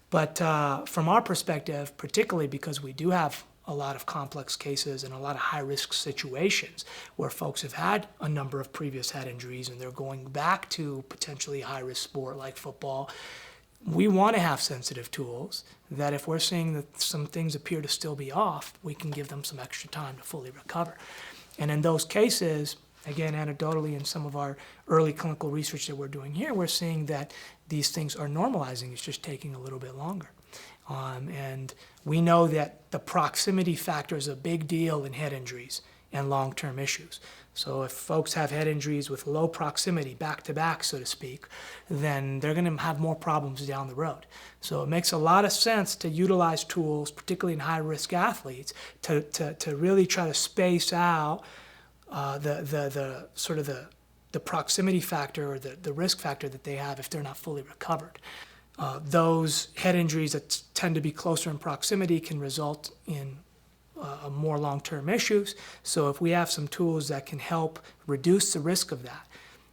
But from our perspective, particularly because we do have a lot of complex cases and a lot of high-risk situations where folks have had a number of previous head injuries and they're going back to potentially high-risk sport like football, we want to have sensitive tools that if we're seeing that some things appear to still be off, we can give them some extra time to fully recover. And in those cases, again, anecdotally in some of our early clinical research that we're doing here, we're seeing that these things are normalizing. It's just taking a little bit longer. And we know that the proximity factor is a big deal in head injuries and long-term issues. So if folks have head injuries with low proximity, back-to-back, so to speak, then they're going to have more problems down the road. So it makes a lot of sense to utilize tools, particularly in high-risk athletes, to really try to space out the proximity factor or the risk factor that they have if they're not fully recovered. Those head injuries that tend to be closer in proximity can result in more long-term issues. So if we have some tools that can help reduce the risk of that,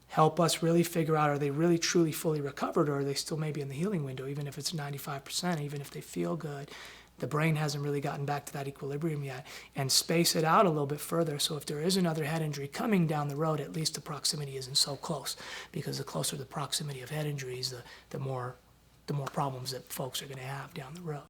help us really figure out, are they really truly fully recovered, or are they still maybe in the healing window, even if it's 95%, even if they feel good, the brain hasn't really gotten back to that equilibrium yet, and space it out a little bit further. So if there is another head injury coming down the road, at least the proximity isn't so close, because the closer the proximity of head injuries, the more problems that folks are going to have down the road.